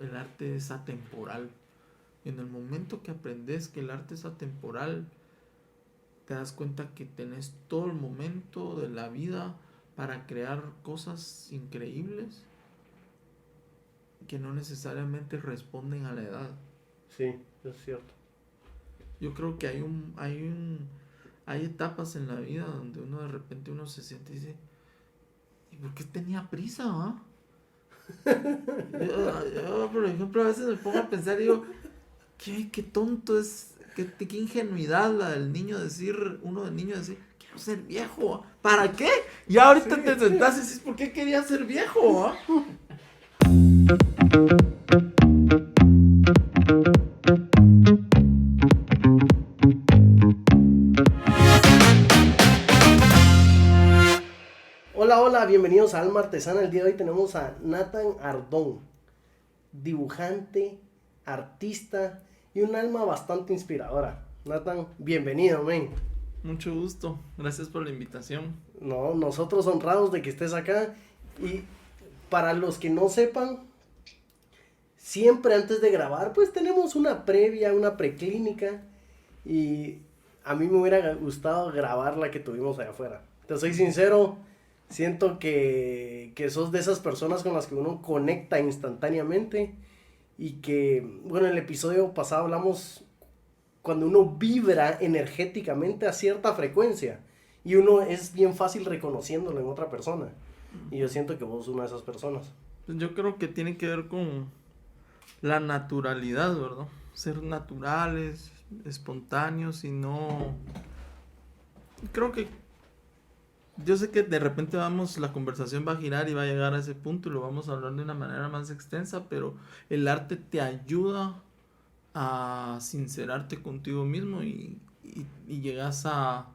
el arte es atemporal. En el momento que aprendes que el arte es atemporal, te das cuenta que tenés todo el momento de la vida para crear cosas increíbles que no necesariamente responden a la edad. Sí, es cierto. Yo creo que hay etapas en la vida donde uno de repente uno se siente y dice, ¿y por qué tenía prisa, ah? Yo, por ejemplo, a veces me pongo a pensar y digo, qué tonto es, qué ingenuidad la del niño decir, uno del niño decir, quiero ser viejo, ¿para qué? Y ahorita Sí. te sentás y dices, ¿por qué quería ser viejo, ah? Hola, hola, bienvenidos a Alma Artesana. El día de hoy tenemos a Nathan Ardón, dibujante, artista y un alma bastante inspiradora. Nathan, bienvenido, men. Mucho gusto, gracias por la invitación. No, nosotros honrados de que estés acá. Y para los que no sepan, siempre antes de grabar, pues tenemos una previa, una preclínica. Y a mí me hubiera gustado grabar la que tuvimos allá afuera. Te soy sincero, siento que sos de esas personas con las que uno conecta instantáneamente. Y que, bueno, en el episodio pasado hablamos cuando uno vibra energéticamente a cierta frecuencia. Y uno es bien fácil reconociéndolo en otra persona. Y yo siento que vos sos una de esas personas. Yo creo que tiene que ver con la naturalidad, ¿verdad? Ser naturales, espontáneos y no... Creo que... Yo sé que de repente la conversación va a girar y va a llegar a ese punto y lo vamos a hablar de una manera más extensa, pero el arte te ayuda a sincerarte contigo mismo y llegas a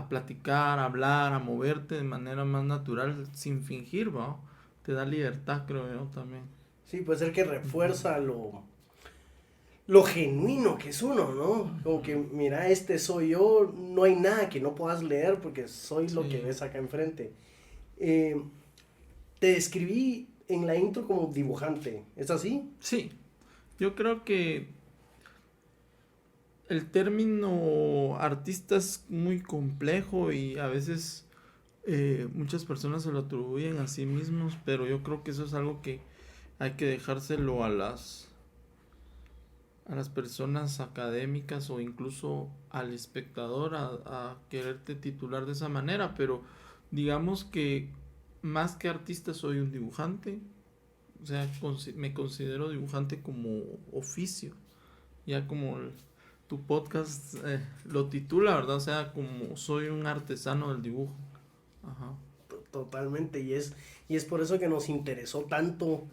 platicar, a hablar, a moverte de manera más natural sin fingir, ¿va? Te da libertad, creo yo también. Sí, puede ser que refuerza lo genuino que es uno, ¿no? Como que, mira, este soy yo, no hay nada que no puedas leer porque soy lo que Sí. ves acá enfrente. Eh, Te describí en la intro como dibujante, ¿es así? Sí, yo creo que el término artista es muy complejo y a veces muchas personas se lo atribuyen a sí mismos, pero yo creo que eso es algo que hay que dejárselo a las personas académicas o incluso al espectador a quererte titular de esa manera, pero digamos que más que artista soy un dibujante, o sea, me considero dibujante como oficio, ya como tu podcast lo titula, ¿verdad? O sea, como soy un artesano del dibujo. Ajá. Totalmente, y es por eso que nos interesó tanto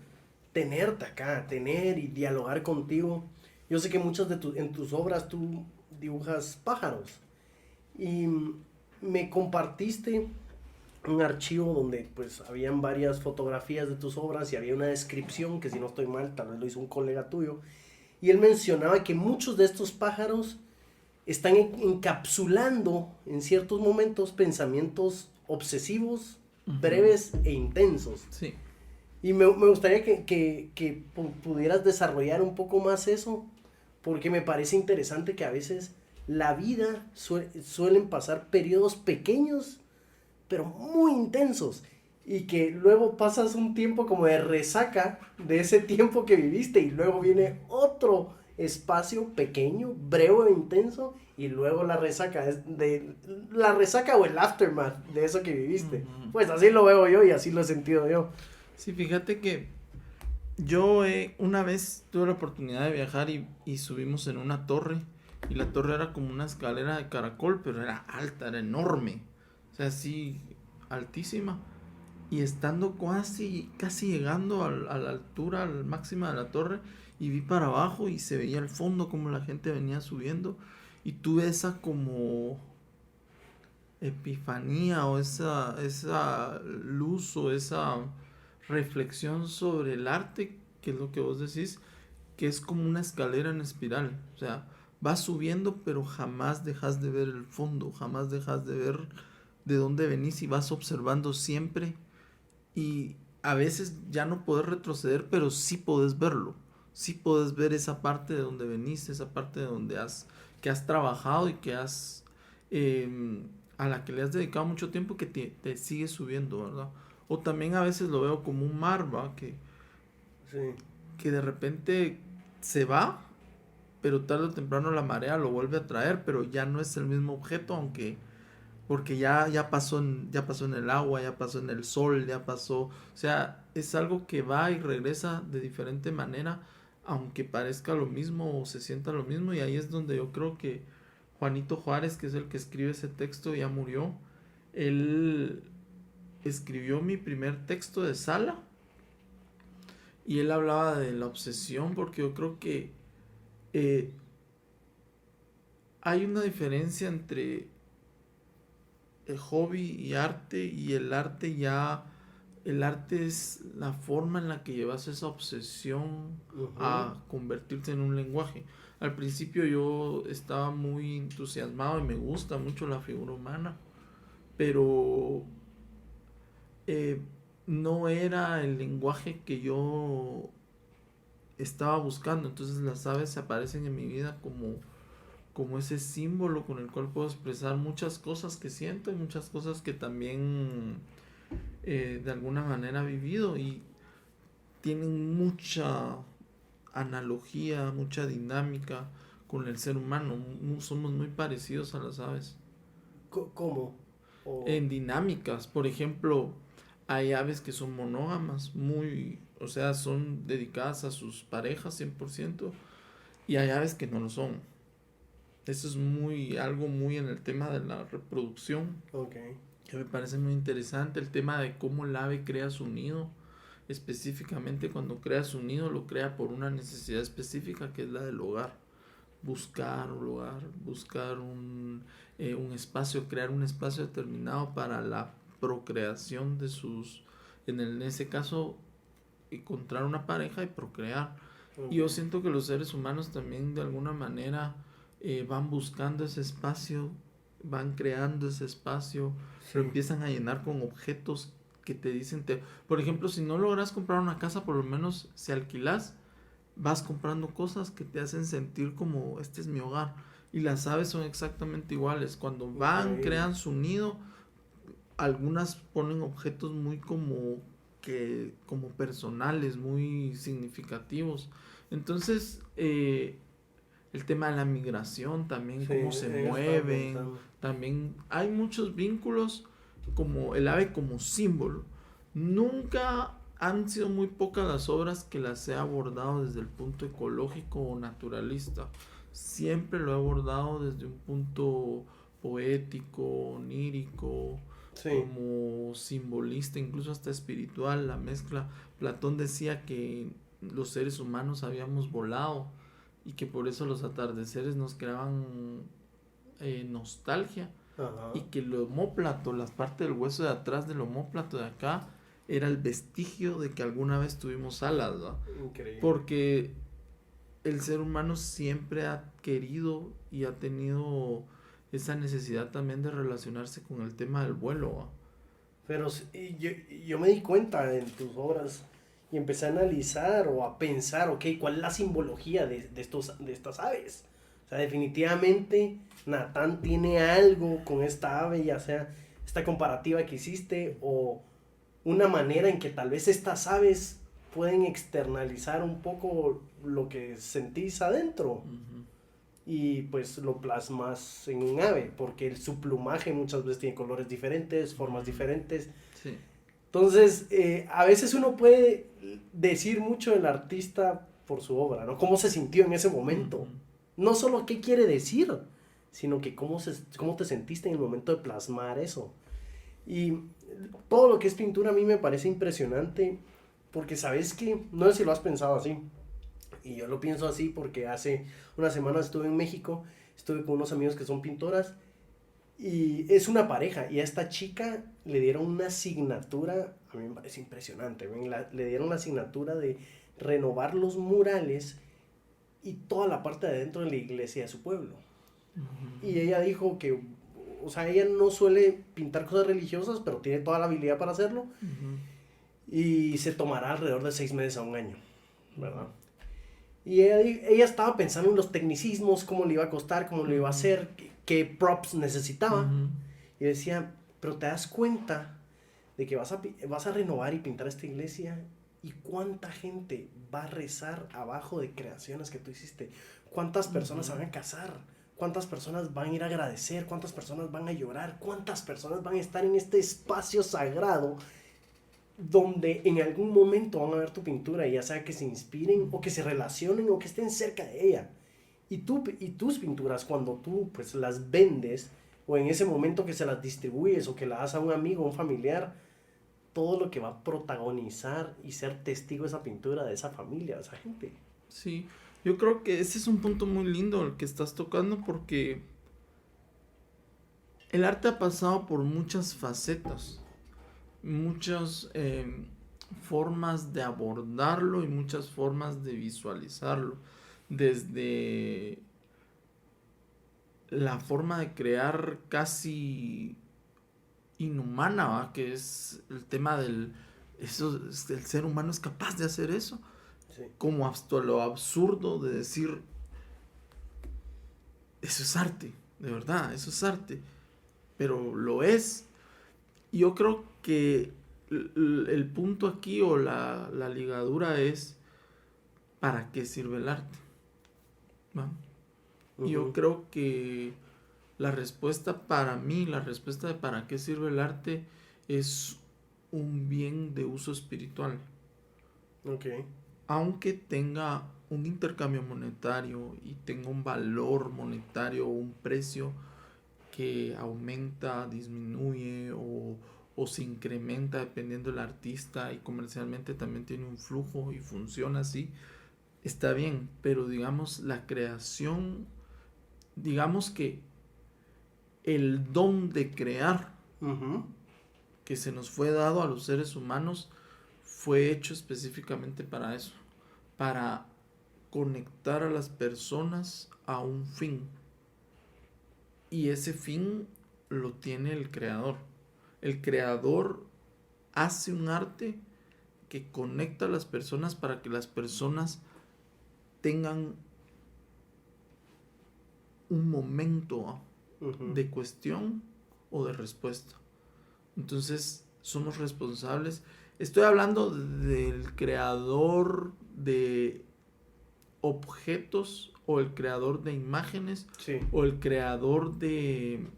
tenerte acá, tener y dialogar contigo. Yo sé que muchas en tus obras tú dibujas pájaros y me compartiste un archivo donde pues habían varias fotografías de tus obras y había una descripción que, si no estoy mal, tal vez lo hizo un colega tuyo, y él mencionaba que muchos de estos pájaros están encapsulando en ciertos momentos pensamientos obsesivos, Ujú. breves e intensos. Sí. Y me gustaría que pudieras desarrollar un poco más eso, porque me parece interesante que a veces la vida suelen pasar periodos pequeños, pero muy intensos, y que luego pasas un tiempo como de resaca de ese tiempo que viviste, y luego viene otro espacio pequeño, breve e intenso, y luego la resaca o el aftermath de eso que viviste. Ujú. Pues así lo veo yo y así lo he sentido yo. Sí, fíjate que yo una vez tuve la oportunidad de viajar y subimos en una torre y la torre era como una escalera de caracol, pero era alta, era enorme, o sea, así altísima. Y estando casi llegando a la altura al máxima de la torre y vi para abajo y se veía al fondo como la gente venía subiendo y tuve esa como epifanía o esa luz o esa reflexión sobre el arte, que es lo que vos decís, que es como una escalera en espiral. O sea, vas subiendo, pero jamás dejas de ver el fondo, jamás dejas de ver de dónde venís y vas observando siempre. Y a veces ya no podés retroceder, pero sí podés verlo. Sí podés ver esa parte de donde veniste, esa parte de donde que has trabajado y que a la que le has dedicado mucho tiempo, que te sigue subiendo, ¿verdad? O también a veces lo veo como un mar, ¿va? Sí. Que de repente se va, pero tarde o temprano la marea lo vuelve a traer, pero ya no es el mismo objeto, aunque porque ya pasó en el agua, ya pasó en el sol, ya pasó, o sea, es algo que va y regresa de diferente manera, aunque parezca lo mismo o se sienta lo mismo, y ahí es donde yo creo que Juanito Juárez, que es el que escribe ese texto, ya murió. Él escribió mi primer texto de Sala y él hablaba de la obsesión, porque yo creo que eh, hay una diferencia entre hobby y arte, y el arte es la forma en la que llevas esa obsesión Ujú. a convertirse en un lenguaje. Al principio yo estaba muy entusiasmado y me gusta mucho la figura humana, pero eh, no era el lenguaje que yo estaba buscando. Entonces las aves aparecen en mi vida como ese símbolo con el cual puedo expresar muchas cosas que siento y muchas cosas que también de alguna manera he vivido, y tienen mucha analogía, mucha dinámica con el ser humano. Somos muy parecidos a las aves. ¿Cómo? O, En dinámicas, por ejemplo, hay aves que son monógamas, o sea, son dedicadas a sus parejas 100%, y hay aves que no lo son. Eso es algo muy en el tema de la reproducción, ok. que me parece muy interesante, el tema de cómo el ave crea su nido. Específicamente, cuando crea su nido, lo crea por una necesidad específica, que es la del hogar. Buscar un lugar, buscar un espacio, crear un espacio determinado para la procreación de en ese caso, encontrar una pareja y procrear. Y yo Ok. siento que los seres humanos también de alguna manera van buscando ese espacio, van creando ese espacio, lo Sí. empiezan a llenar con objetos que te dicen, por ejemplo, si no logras comprar una casa, por lo menos si alquilas, vas comprando cosas que te hacen sentir como este es mi hogar. Y las aves son exactamente iguales. Cuando van, Increíble. crean su nido, algunas ponen objetos muy como personales, muy significativos. Entonces, el tema de la migración, también Sí, cómo se en eso estaba mueven, pensando. también hay muchos vínculos, como el ave como símbolo. Nunca han sido muy pocas las obras que las he abordado desde el punto ecológico o naturalista. Siempre lo he abordado desde un punto poético, onírico, Sí. como simbolista, incluso hasta espiritual, la mezcla. Platón decía que los seres humanos habíamos volado y que por eso los atardeceres nos creaban nostalgia, y Ajá. que el omóplato, las partes del hueso de atrás del omóplato de acá, era el vestigio de que alguna vez tuvimos alas, ¿no? Increíble. Porque el ser humano siempre ha querido y ha tenido esa necesidad también de relacionarse con el tema del vuelo, ¿no? Pero yo me di cuenta en tus obras y empecé a analizar o a pensar, ok, ¿cuál es la simbología de estas aves? O sea, definitivamente Natán tiene algo con esta ave, ya sea esta comparativa que hiciste o una manera en que tal vez estas aves pueden externalizar un poco lo que sentís adentro Ujú. y pues lo plasmas en un ave, porque su plumaje muchas veces tiene colores diferentes, formas Ujú. diferentes. Sí. Entonces, a veces uno puede decir mucho del artista por su obra, ¿no? Cómo se sintió en ese momento. Ujú. No solo qué quiere decir, sino que cómo te sentiste en el momento de plasmar eso. Y todo lo que es pintura a mí me parece impresionante, porque sabes que, no sé si lo has pensado así, y yo lo pienso así porque hace unas semanas estuve en México, estuve con unos amigos que son pintoras, y es una pareja, y a esta chica le dieron una asignatura, a mí me parece impresionante, ¿ven? Le dieron la asignatura de renovar los murales y toda la parte de adentro de la iglesia de su pueblo. Y ella dijo que, o sea, ella no suele pintar cosas religiosas, pero tiene toda la habilidad para hacerlo. Ujú. y se tomará alrededor de 6 meses a un año, ¿verdad? Y ella estaba pensando en los tecnicismos, cómo le iba a costar, cómo le iba a hacer, qué props necesitaba. Ujú. Y decía, pero te das cuenta de que vas a renovar y pintar esta iglesia y cuánta gente va a rezar abajo de creaciones que tú hiciste. Cuántas personas se van a casar, cuántas personas van a ir a agradecer, cuántas personas van a llorar, cuántas personas van a estar en este espacio sagrado donde en algún momento van a ver tu pintura, ya sea que se inspiren o que se relacionen o que estén cerca de ella. Y tus pinturas, cuando tú pues las vendes o en ese momento que se las distribuyes o que la das a un amigo o un familiar, todo lo que va a protagonizar y ser testigo de esa pintura, de esa familia, de esa gente. Sí, yo creo que ese es un punto muy lindo el que estás tocando porque el arte ha pasado por muchas facetas, muchas formas de abordarlo y muchas formas de visualizarlo. Desde la forma de crear casi inhumana, ¿va? Que es el tema del... Eso, el ser humano es capaz de hacer eso. Sí. Como hasta lo absurdo de decir, eso es arte, de verdad, eso es arte. Pero lo es. Y yo creo que el punto aquí o la ligadura es, ¿para qué sirve el arte? ¿Va? Y yo creo que la respuesta para mí, la respuesta de para qué sirve el arte es un bien de uso espiritual. Ok. Aunque tenga un intercambio monetario y tenga un valor monetario o un precio que aumenta, disminuye o se incrementa dependiendo del artista y comercialmente también tiene un flujo y funciona así, está bien, pero digamos la creación, digamos que el don de crear que se nos fue dado a los seres humanos fue hecho específicamente para eso, para conectar a las personas a un fin. Y ese fin lo tiene el creador. El creador hace un arte que conecta a las personas para que las personas tengan un momento de cuestión o de respuesta. Entonces somos responsables. Estoy hablando del creador de objetos o el creador de imágenes, sí, o el creador de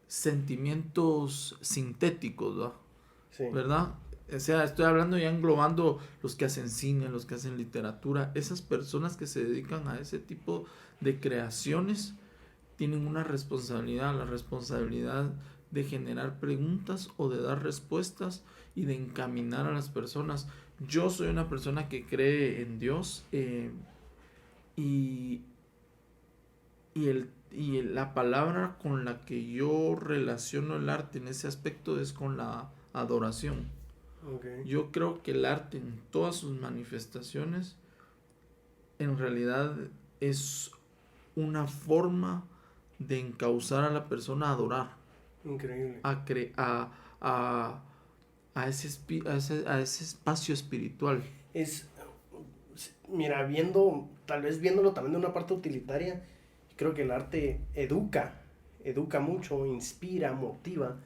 sentimientos sintéticos, ¿no? sí. ¿Verdad? O sea, estoy hablando ya englobando los que hacen cine, los que hacen literatura, esas personas que se dedican a ese tipo de creaciones tienen una responsabilidad, la responsabilidad de generar preguntas o de dar respuestas y de encaminar a las personas. Yo soy una persona que cree en Dios y la palabra con la que yo relaciono el arte en ese aspecto es con la adoración. Okay. Yo creo que el arte en todas sus manifestaciones en realidad es una forma de encauzar a la persona a adorar. Increíble. A ese espacio espiritual. Mira, tal vez viéndolo también de una parte utilitaria, creo que el arte educa mucho, inspira, motiva,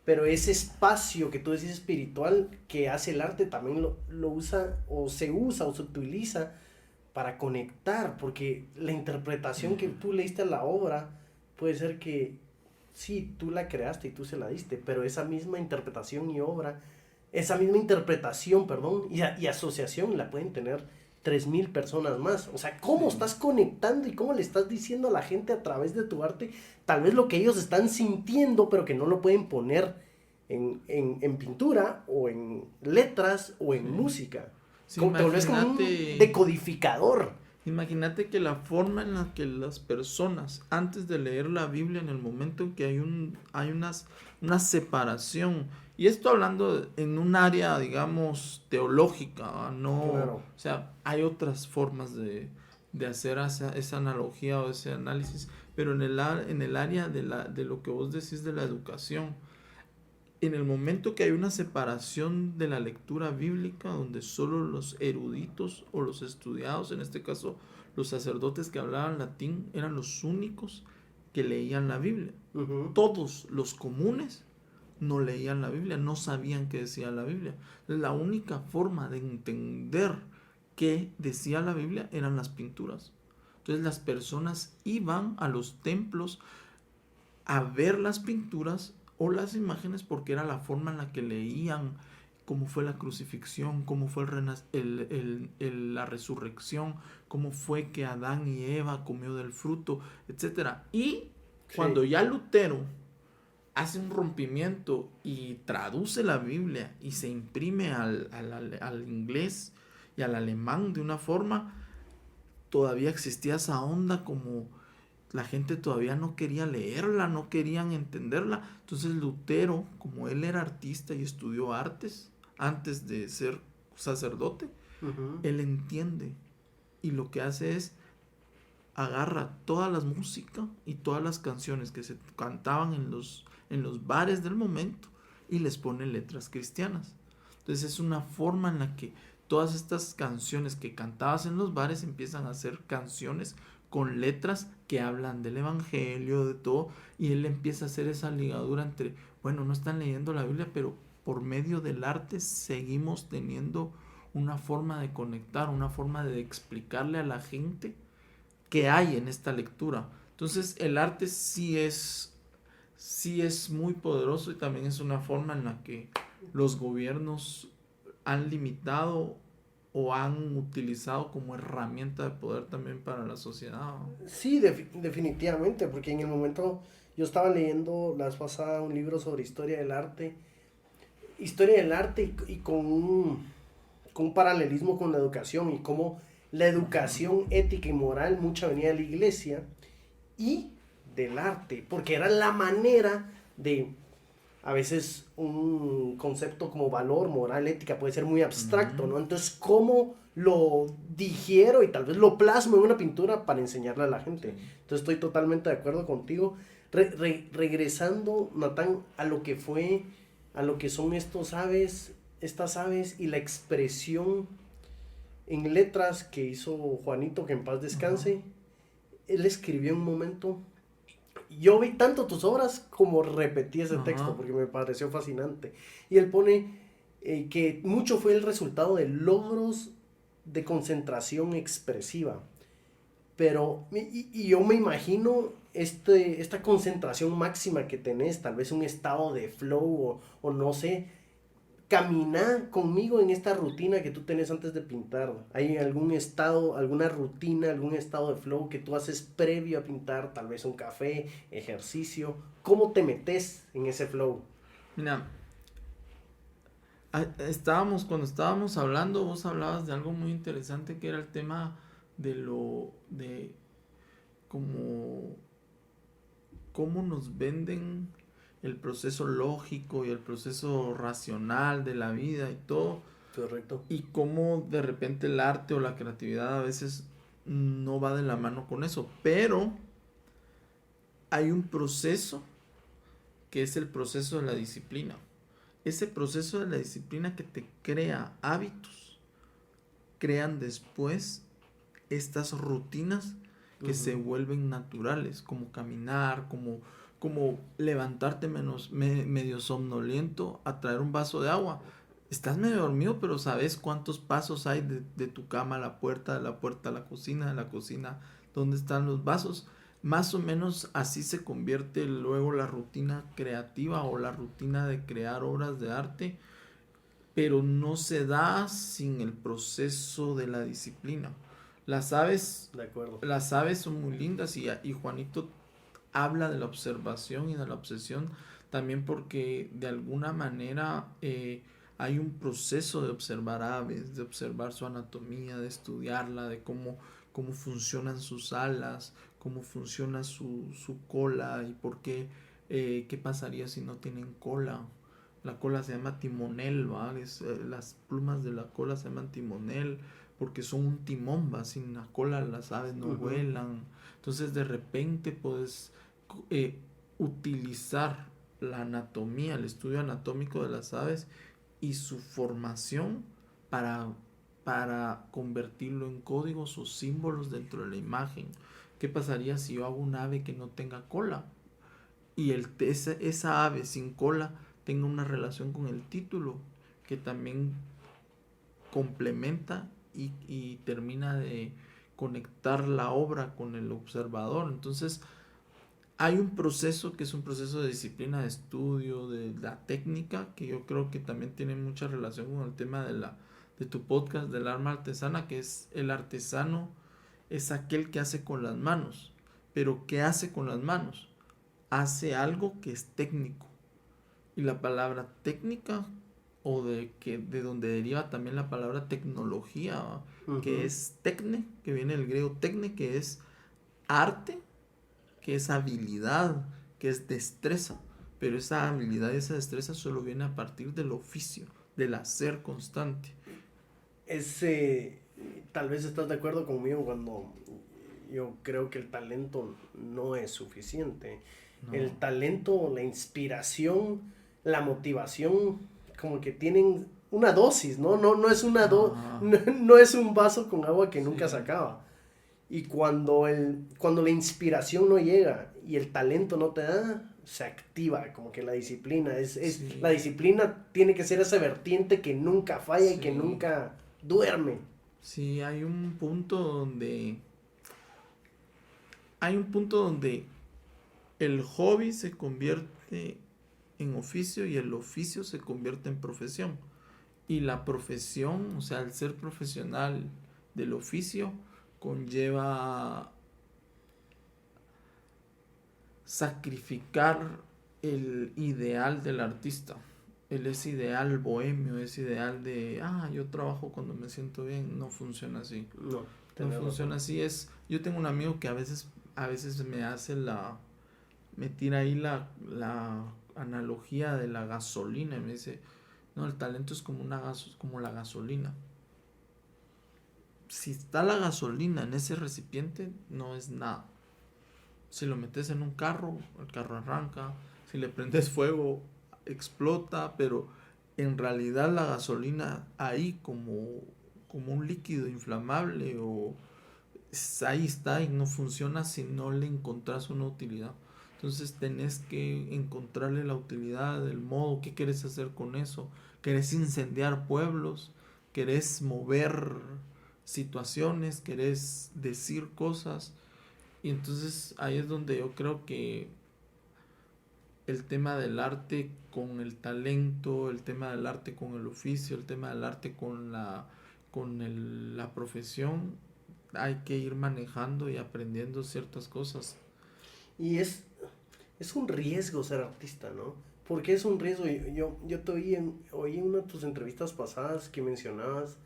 pero ese espacio que tú decís espiritual que hace el arte también lo usa o se utiliza para conectar, porque la interpretación que tú le diste a la obra puede ser que sí, tú la creaste y tú se la diste, pero esa misma interpretación y asociación la pueden tener 3,000 personas más. O sea, ¿cómo estás conectando y cómo le estás diciendo a la gente a través de tu arte tal vez lo que ellos están sintiendo, pero que no lo pueden poner en pintura o en letras o en música? Sí, Te volvés como un decodificador. Imagínate que la forma en la que las personas, antes de leer la Biblia, en el momento en que hay una separación, y esto hablando en un área, digamos, teológica, no, Claro. o sea, hay otras formas de hacer esa analogía o ese análisis, pero en el área de lo que vos decís de la educación, en el momento que hay una separación de la lectura bíblica, donde solo los eruditos o los estudiados, en este caso los sacerdotes que hablaban latín, eran los únicos que leían la Biblia. Ujú. Todos los comunes no leían la Biblia, no sabían qué decía la Biblia. La única forma de entender qué decía la Biblia eran las pinturas. Entonces las personas iban a los templos a ver las pinturas o las imágenes porque era la forma en la que leían cómo fue la crucifixión, cómo fue la resurrección, cómo fue que Adán y Eva comió del fruto, etcétera. Y cuando Sí. ya Lutero hace un rompimiento y traduce la Biblia y se imprime al inglés y al alemán de una forma, todavía existía esa onda como la gente todavía no quería leerla, no querían entenderla. Entonces Lutero, como él era artista y estudió artes antes de ser sacerdote, Ujú. él entiende y lo que hace es agarra todas las músicas y todas las canciones que se cantaban en los bares del momento y les pone letras cristianas. Entonces es una forma en la que todas estas canciones que cantabas en los bares empiezan a ser canciones con letras que hablan del evangelio, de todo, y él empieza a hacer esa ligadura entre, bueno, no están leyendo la Biblia, pero por medio del arte seguimos teniendo una forma de conectar, una forma de explicarle a la gente qué hay en esta lectura. Entonces el arte sí es muy poderoso y también es una forma en la que los gobiernos han limitado o han utilizado como herramienta de poder también para la sociedad. Sí, definitivamente, porque en el momento yo estaba leyendo la vez pasada un libro sobre historia del arte y con un paralelismo con la educación y cómo la Ajá, educación ética y moral mucha venía de la iglesia y del arte, porque era la manera de, a veces un concepto como valor, moral, ética puede ser muy abstracto, ujú, ¿no? Entonces, ¿cómo lo digiero y tal vez lo plasmo en una pintura para enseñarle a la sí. gente? Entonces, estoy totalmente de acuerdo contigo. Regresando, Natán, a lo que fue, a lo que son estas aves y la expresión en letras que hizo Juanito, que en paz Ajá, descanse. Él escribió en un momento, yo vi tanto tus obras como repetí ese texto ajá, porque me pareció fascinante. Y él pone que mucho fue el resultado de logros de concentración expresiva. Pero, y yo me imagino esta concentración máxima que tenés, tal vez un estado de flow o no sé, camina conmigo en esta rutina que tú tenés antes de pintar. ¿Hay algún estado, alguna rutina, algún estado de flow que tú haces previo a pintar? Tal vez un café, ejercicio. ¿Cómo te metes en ese flow? mira, cuando estábamos hablando, vos hablabas de algo muy interesante que era el tema de como cómo nos venden el proceso lógico y el proceso racional de la vida y todo, Correcto. y cómo de repente el arte o la creatividad a veces no va de la mano con eso, pero hay un proceso que es el proceso de la disciplina. Ese proceso de la disciplina que te crea hábitos, crean después estas rutinas que se Ujú. vuelven naturales, como caminar, como levantarte medio somnoliento a traer un vaso de agua. Estás medio dormido, pero sabes cuántos pasos hay de tu cama a la puerta, de la puerta a la cocina, de la cocina, dónde están los vasos. Más o menos así se convierte luego la rutina creativa o la rutina de crear obras de arte, pero no se da sin el proceso de la disciplina. Las aves, De acuerdo. las aves son muy lindas y Juanito habla de la observación y de la obsesión también porque de alguna manera hay un proceso de observar aves, de observar su anatomía, de estudiarla, de cómo funcionan sus alas, cómo funciona su cola y por qué, qué pasaría si no tienen cola. La cola se llama timonel, ¿va? Las plumas de la cola se llaman timonel porque son un timón, ¿va? Sin la cola las aves no Ujú. vuelan. Entonces de repente puedes eh, utilizar la anatomía, el estudio anatómico de las aves y su formación para convertirlo en códigos o símbolos dentro de la imagen. ¿Qué pasaría si yo hago un ave que no tenga cola? Y esa ave sin cola tenga una relación con el título, que también complementa y termina de conectar la obra con el observador. Entonces, hay un proceso que es un proceso de disciplina de estudio, de la técnica, que yo creo que también tiene mucha relación con el tema de tu podcast del arma artesana, que es el artesano, es aquel que hace con las manos. Pero ¿qué hace con las manos? Hace algo que es técnico. Y la palabra técnica, o de donde deriva también la palabra tecnología, ¿va? Que es tecne, que viene del griego tecne, que es arte, que es habilidad, que es destreza. Pero esa habilidad y esa destreza solo viene a partir del oficio, del hacer constante. Tal vez estás de acuerdo conmigo cuando yo creo que el talento no es suficiente. No. El talento, la inspiración, la motivación, como que tienen una dosis, ¿no? No es no es un vaso con agua que nunca se acaba. Y cuando la inspiración no llega y el talento no te da, se activa como que la disciplina. La disciplina tiene que ser esa vertiente que nunca falla y que nunca duerme. Sí, hay un punto donde el hobby se convierte en oficio y el oficio se convierte en profesión. Y la profesión, o sea, el ser profesional del oficio conlleva sacrificar el ideal del artista. Ese ideal bohemio, ese ideal de, yo trabajo cuando me siento bien, no funciona así. No funciona así. Yo tengo un amigo que a veces me hace me tira ahí la analogía de la gasolina y me dice, no, el talento es como como la gasolina. Si está la gasolina en ese recipiente, no es nada. Si lo metes en un carro, el carro arranca. Si le prendes fuego, explota. Pero en realidad la gasolina ahí como un líquido inflamable ahí está y no funciona si no le encontrás una utilidad. Entonces tenés que encontrarle la utilidad, el modo, qué querés hacer con eso. ¿Querés incendiar pueblos? ¿Querés mover situaciones? ¿Querés decir cosas? Y entonces ahí es donde yo creo que el tema del arte con el talento, el tema del arte con el oficio, el tema del arte con la profesión, hay que ir manejando y aprendiendo ciertas cosas. Y es un riesgo ser artista, ¿no? Porque es un riesgo. Yo te oí en una de tus entrevistas pasadas que mencionabas,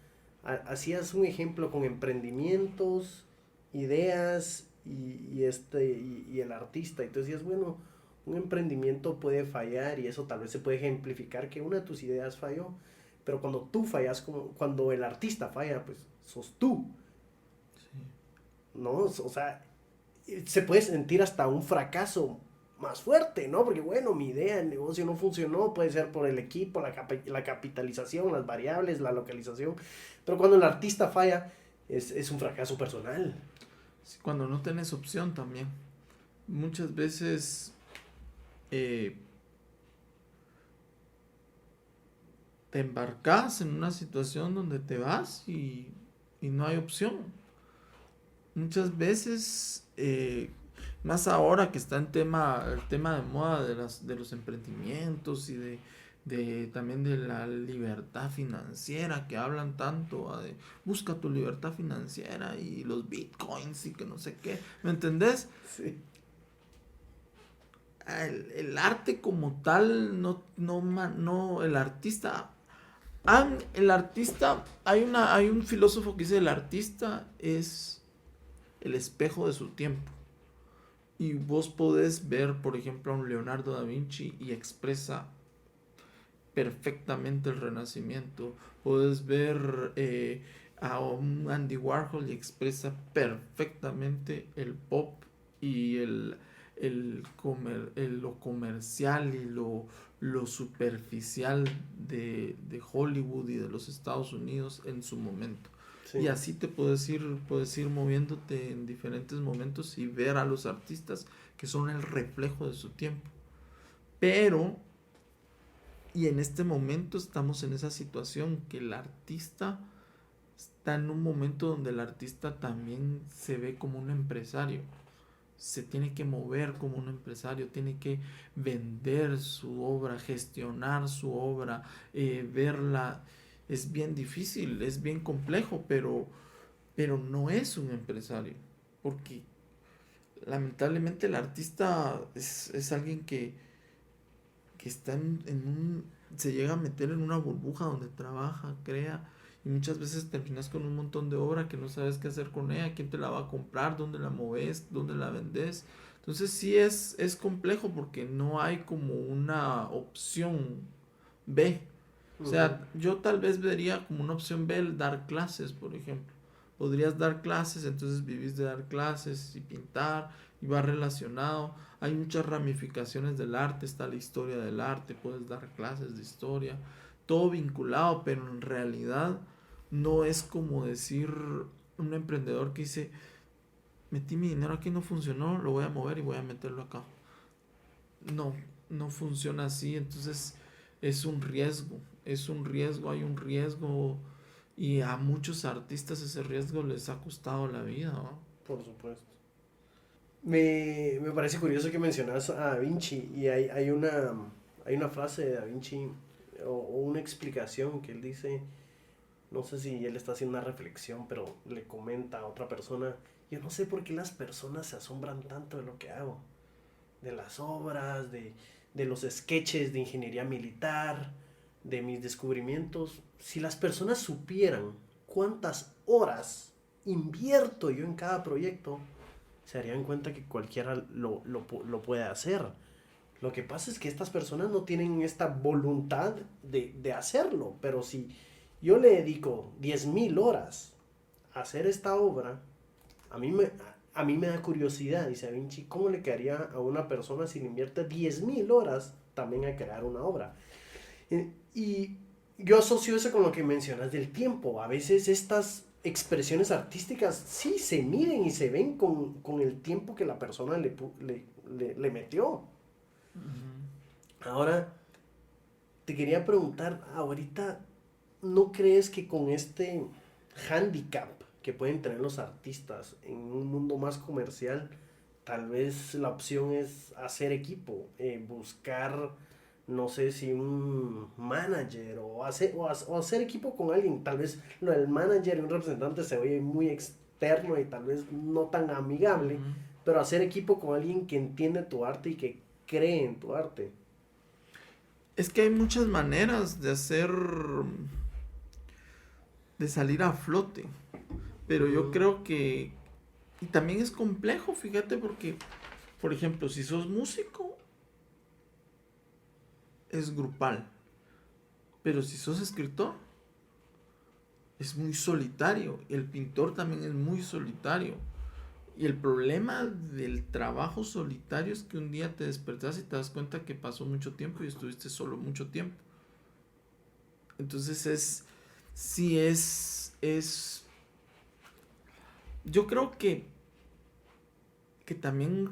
hacías un ejemplo con emprendimientos, ideas y el artista. Y tú decías, bueno, un emprendimiento puede fallar y eso tal vez se puede ejemplificar que una de tus ideas falló. Pero cuando tú fallas, cuando el artista falla, pues sos tú. Sí. ¿No? O sea, se puede sentir hasta un fracaso más fuerte, ¿no? Porque bueno, mi idea, el negocio no funcionó, puede ser por el equipo, la capitalización, las variables, la localización, pero cuando el artista falla, es un fracaso personal. Sí, cuando no tenés opción también. Muchas veces te embarcas en una situación donde te vas y no hay opción. Muchas veces, más ahora que está el tema de moda de los emprendimientos y también de la libertad financiera, que hablan tanto, de busca tu libertad financiera y los bitcoins y que no sé qué, ¿me entendés? Sí. El arte como tal, el artista, hay un filósofo que dice el artista es el espejo de su tiempo. Y vos podés ver, por ejemplo, a un Leonardo da Vinci y expresa perfectamente el Renacimiento. Podés ver a un Andy Warhol y expresa perfectamente el pop y lo comercial y lo superficial de Hollywood y de los Estados Unidos en su momento. Sí. Y así te puedes ir moviéndote en diferentes momentos y ver a los artistas que son el reflejo de su tiempo. Pero, y en este momento estamos en esa situación que el artista está en un momento donde el artista también se ve como un empresario. Se tiene que mover como un empresario, tiene que vender su obra, gestionar su obra, verla. Es bien difícil, es bien complejo, pero no es un empresario, porque lamentablemente el artista es alguien que está se llega a meter en una burbuja donde trabaja, crea, y muchas veces terminas con un montón de obra que no sabes qué hacer con ella, quién te la va a comprar, dónde la moves, dónde la vendes. Entonces sí es complejo porque no hay como una opción B. O sea, yo tal vez vería como una opción B el dar clases, por ejemplo. Podrías dar clases, entonces vivís de dar clases y pintar y va relacionado. Hay muchas ramificaciones del arte, está la historia del arte, puedes dar clases de historia, todo vinculado, pero en realidad no es como decir un emprendedor que dice, metí mi dinero aquí, no funcionó, lo voy a mover y voy a meterlo acá. No, no funciona así, entonces es un riesgo, hay un riesgo y a muchos artistas ese riesgo les ha costado la vida, ¿no? Por supuesto. Me parece curioso que mencionas a Da Vinci y hay una frase de Da Vinci o una explicación que él dice, no sé si él está haciendo una reflexión, pero le comenta a otra persona, yo no sé por qué las personas se asombran tanto de lo que hago, de las obras, de los sketches de ingeniería militar, de mis descubrimientos. Si las personas supieran cuántas horas invierto yo en cada proyecto, se darían cuenta que cualquiera lo puede hacer. Lo que pasa es que estas personas no tienen esta voluntad de hacerlo, pero si yo le dedico 10.000 horas a hacer esta obra, a mí me da curiosidad, dice Da Vinci, ¿cómo le quedaría a una persona si le invierte 10.000 horas también a crear una obra? Y yo asocio eso con lo que mencionas del tiempo. A veces estas expresiones artísticas sí se miden y se ven con el tiempo que la persona le metió. Ahora, te quería preguntar, ahorita, ¿no crees que con este handicap que pueden tener los artistas en un mundo más comercial, tal vez la opción es hacer equipo, buscar, no sé si un manager o hacer equipo con alguien? Tal vez lo del manager y un representante se oye muy externo y tal vez no tan amigable, Uh-huh. pero hacer equipo con alguien que entiende tu arte y que cree en tu arte. Es que hay muchas maneras de salir a flote, pero yo Uh-huh. creo que, y también es complejo, fíjate, porque, por ejemplo, si sos músico, es grupal, pero si sos escritor, es muy solitario, el pintor también es muy solitario. Y el problema del trabajo solitario es que un día te despertás y te das cuenta que pasó mucho tiempo y estuviste solo mucho tiempo. Entonces sí yo creo que también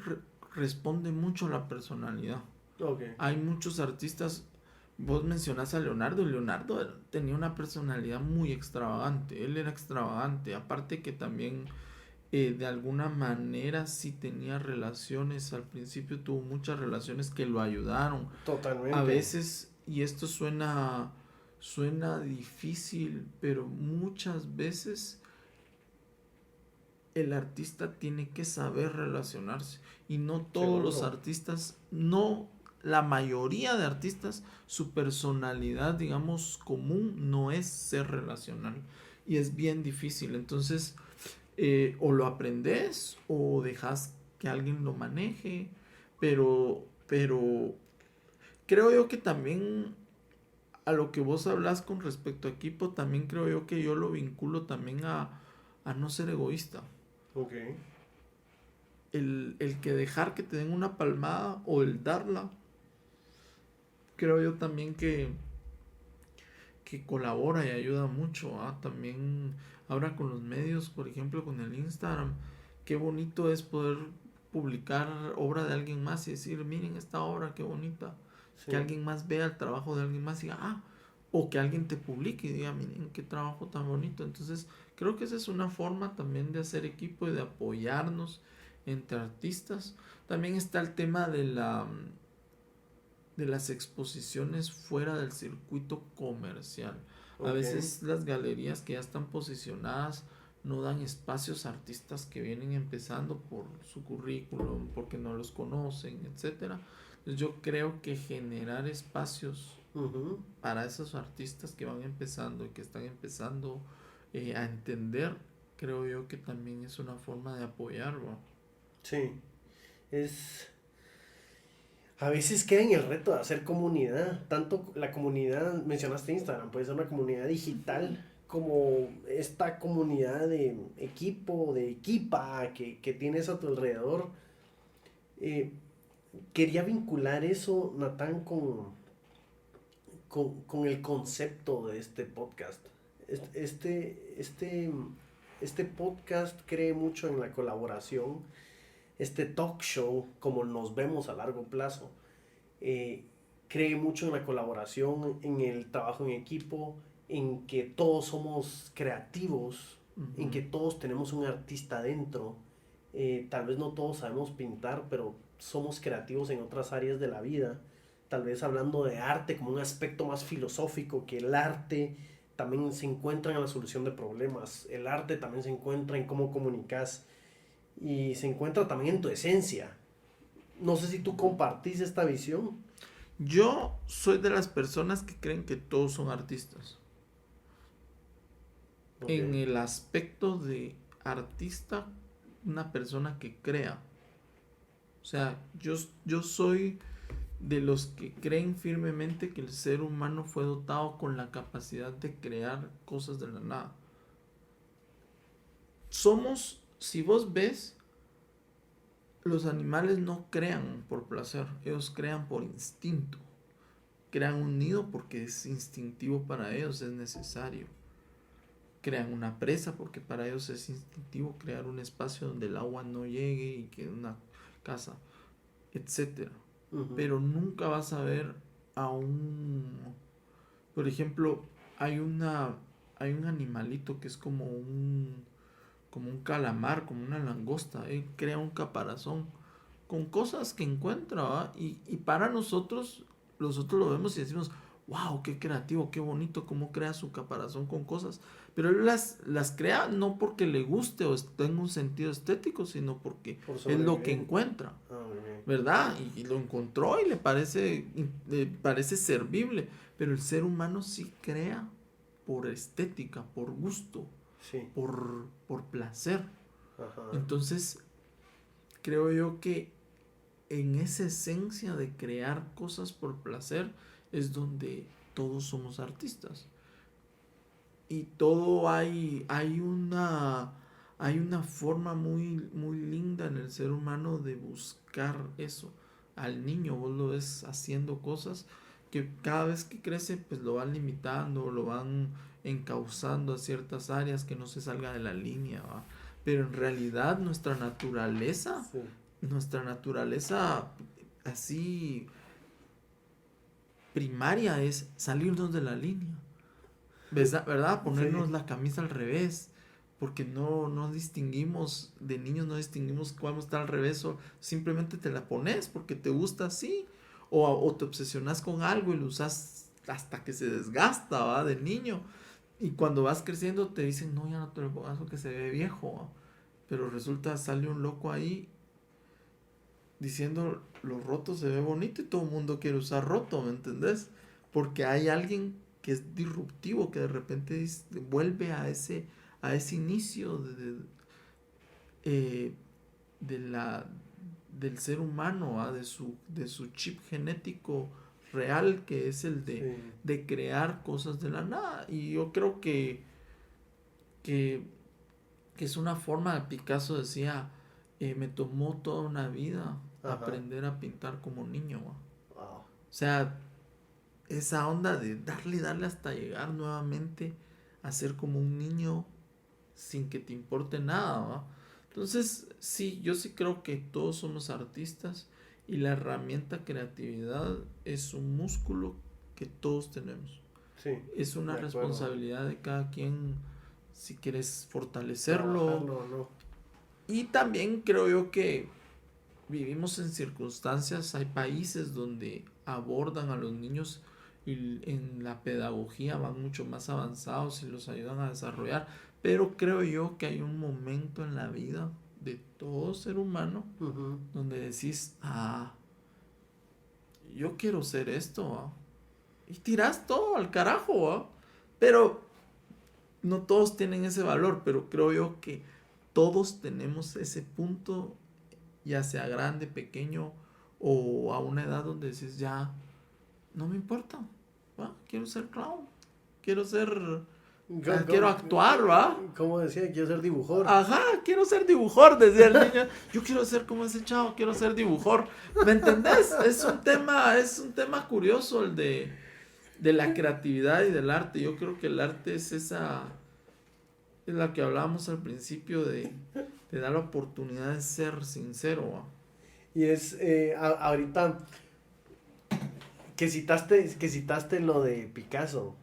responde mucho a la personalidad. Okay. Hay muchos artistas, vos mencionás a Leonardo, Leonardo tenía una personalidad muy extravagante, él era extravagante, aparte que también de alguna manera sí tenía relaciones, al principio tuvo muchas relaciones que lo ayudaron. A Totalmente. veces, y esto suena difícil, pero muchas veces el artista tiene que saber relacionarse. Y no todos los Seguro. artistas, no la mayoría de artistas, su personalidad, digamos, común no es ser relacional. Y es bien difícil. Entonces, o lo aprendes o dejas que alguien lo maneje. Pero creo yo que también a lo que vos hablas con respecto a equipo, también creo yo que yo lo vinculo también a no ser egoísta. Ok. el que dejar que te den una palmada o el darla, creo yo también que colabora y ayuda mucho. También ahora con los medios, por ejemplo con el Instagram, qué bonito es poder publicar obra de alguien más y decir, miren esta obra, qué bonita. Sí. Que alguien más vea el trabajo de alguien más y diga, o que alguien te publique y diga, miren qué trabajo tan bonito. Entonces creo que esa es una forma también de hacer equipo y de apoyarnos entre artistas. También está el tema de las exposiciones fuera del circuito comercial. A veces las galerías que ya están posicionadas no dan espacios a artistas que vienen empezando por su currículum, porque no los conocen, etcétera. Entonces yo creo que generar espacios para esos artistas que van empezando y que están empezando a entender, creo yo que también es una forma de apoyarlo. Sí, es... A veces queda en el reto de hacer comunidad, tanto la comunidad, mencionaste Instagram, puede ser una comunidad digital, como esta comunidad de equipo, de equipa que tienes a tu alrededor. Quería vincular eso, Natán, con el concepto de este podcast. Este podcast cree mucho en la colaboración. Este talk show, como nos vemos a largo plazo, cree mucho en la colaboración, en el trabajo en equipo, en que todos somos creativos, en que todos tenemos un artista dentro. Tal vez no todos sabemos pintar, pero somos creativos en otras áreas de la vida. Tal vez hablando de arte como un aspecto más filosófico, que el arte también se encuentra en la solución de problemas. El arte también se encuentra en cómo comunicas y se encuentra también en tu esencia. No sé si tú compartís esta visión. Yo soy de las personas que creen que todos son artistas. En el aspecto de artista, una persona que crea. O sea, yo soy de los que creen firmemente que el ser humano fue dotado con la capacidad de crear cosas de la nada. Si vos ves, los animales no crean por placer, ellos crean por instinto. Crean un nido porque es instintivo para ellos, es necesario. Crean una presa porque para ellos es instintivo crear un espacio donde el agua no llegue y que una casa, etcétera. Pero nunca vas a ver a por ejemplo, hay un animalito que es como un calamar, como una langosta. Él crea un caparazón con cosas que encuentra, ¿va? Y para nosotros lo vemos y decimos, wow, qué creativo, qué bonito, cómo crea su caparazón con cosas. Pero él las crea no porque le guste o tenga un sentido estético, sino porque es lo que encuentra, ¿verdad? Y lo encontró y le parece servible. Pero el ser humano sí crea por estética, por gusto, sí, por placer. Ajá. Entonces, creo yo que en esa esencia de crear cosas por placer es donde todos somos artistas. Y todo hay una forma muy, muy linda en el ser humano de buscar eso. Al niño vos lo ves haciendo cosas que cada vez que crece pues lo van limitando, lo van encauzando a ciertas áreas que no se salga de la línea, ¿va? Pero en realidad nuestra naturaleza así primaria es salirnos de la línea, ¿verdad? Ponernos la camisa al revés, porque no distinguimos, de niños no distinguimos cuándo está al revés, o simplemente te la pones porque te gusta así, o te obsesionas con algo y lo usas hasta que se desgasta, ¿va? De niño, y cuando vas creciendo te dicen, no, ya no te lo pongas porque se ve viejo, ¿va? Pero resulta, sale un loco ahí diciendo, lo roto se ve bonito y todo el mundo quiere usar roto, ¿me entendés? Porque hay alguien que es disruptivo, que de repente vuelve a ese inicio del ser humano, ¿ah? de su chip genético real, que es el de crear cosas de la nada. Y yo creo que es una forma, Picasso decía, me tomó toda una vida Ajá. aprender a pintar como niño, ¿va? Wow. O sea, esa onda de darle hasta llegar nuevamente a ser como un niño sin que te importe nada, ¿va? Entonces, sí, yo sí creo que todos somos artistas y la herramienta creatividad es un músculo que todos tenemos. Sí. Es una De acuerdo. responsabilidad de cada quien si quieres fortalecerlo. Trabajarlo o no. Y también creo yo que vivimos en circunstancias, hay países donde abordan a los niños y en la pedagogía van mucho más avanzados y los ayudan a desarrollar, pero creo yo que hay un momento en la vida de todo ser humano Ujú. donde decís, yo quiero ser esto, ¿va? Y tiras todo al carajo, ¿va? Pero no todos tienen ese valor, pero creo yo que todos tenemos ese punto, ya sea grande, pequeño o a una edad donde dices, ya, no me importa, ¿va? Quiero ser clown, quiero ser, quiero actuar, ¿va? Como decía, quiero ser dibujor. Ajá, quiero ser dibujor, decía el niño. Yo quiero ser como ese chavo, quiero ser dibujor. ¿Me entendés? Es un tema curioso el de la creatividad y del arte. Yo creo que el arte es la que hablábamos al principio de dar la oportunidad de ser sincero, ¿va? Y es ahorita que citaste lo de Picasso,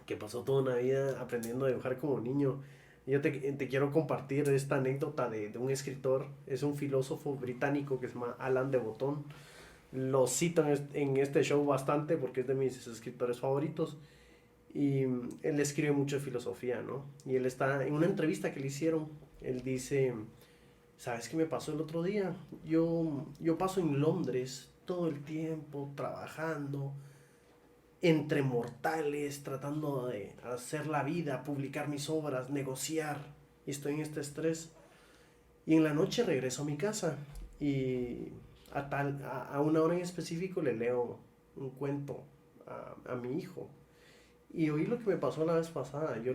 que pasó toda una vida aprendiendo a dibujar como niño. Yo te quiero compartir esta anécdota de un escritor, es un filósofo británico que se llama Alain de Botton. Lo cito en este show bastante porque es de mis escritores favoritos. Y él escribe mucho de filosofía, ¿no? Y él está en una entrevista que le hicieron, él dice, ¿sabes qué me pasó el otro día? Yo paso en Londres todo el tiempo trabajando entre mortales, tratando de hacer la vida, publicar mis obras, negociar, y estoy en este estrés. Y en la noche regreso a mi casa y a una hora en específico le leo un cuento a mi hijo. Y oí lo que me pasó la vez pasada. Yo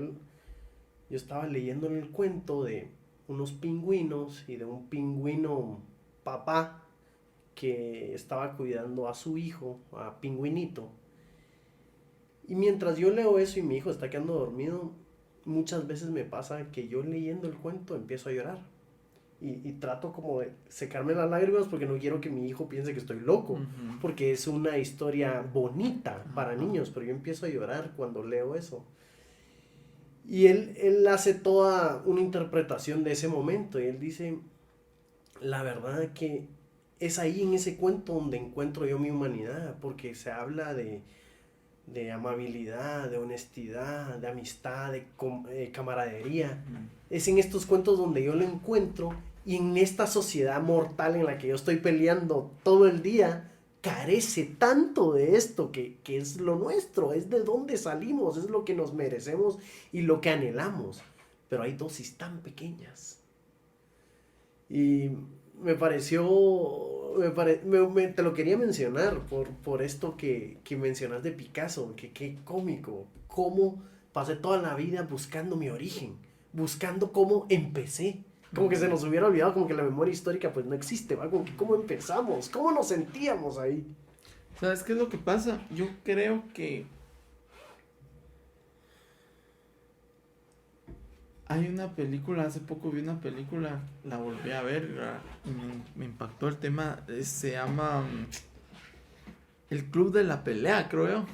estaba leyendo el cuento de unos pingüinos y de un pingüino papá que estaba cuidando a su hijo, a Pingüinito. Y mientras yo leo eso y mi hijo está quedando dormido, muchas veces me pasa que yo leyendo el cuento empiezo a llorar. Y trato como de secarme las lágrimas porque no quiero que mi hijo piense que estoy loco. Uh-huh. Porque es una historia bonita para niños, pero yo empiezo a llorar cuando leo eso. Y él hace toda una interpretación de ese momento y él dice, la verdad que es ahí en ese cuento donde encuentro yo mi humanidad, porque se habla de amabilidad, de honestidad, de amistad, de camaradería. Es en estos cuentos donde yo lo encuentro y en esta sociedad mortal en la que yo estoy peleando todo el día, carece tanto de esto que es lo nuestro, es de donde salimos, es lo que nos merecemos y lo que anhelamos. Pero hay dosis tan pequeñas. Y me pareció, te lo quería mencionar por esto que mencionas de Picasso, que qué cómico, cómo pasé toda la vida buscando mi origen, buscando cómo empecé. Como que se nos hubiera olvidado, como que la memoria histórica pues no existe, ¿va? Como que cómo empezamos, cómo nos sentíamos ahí. ¿Sabes qué es lo que pasa? Yo creo que hay una película, hace poco vi una película, la volví a ver y me impactó el tema, se llama El Club de la Pelea, creo yo.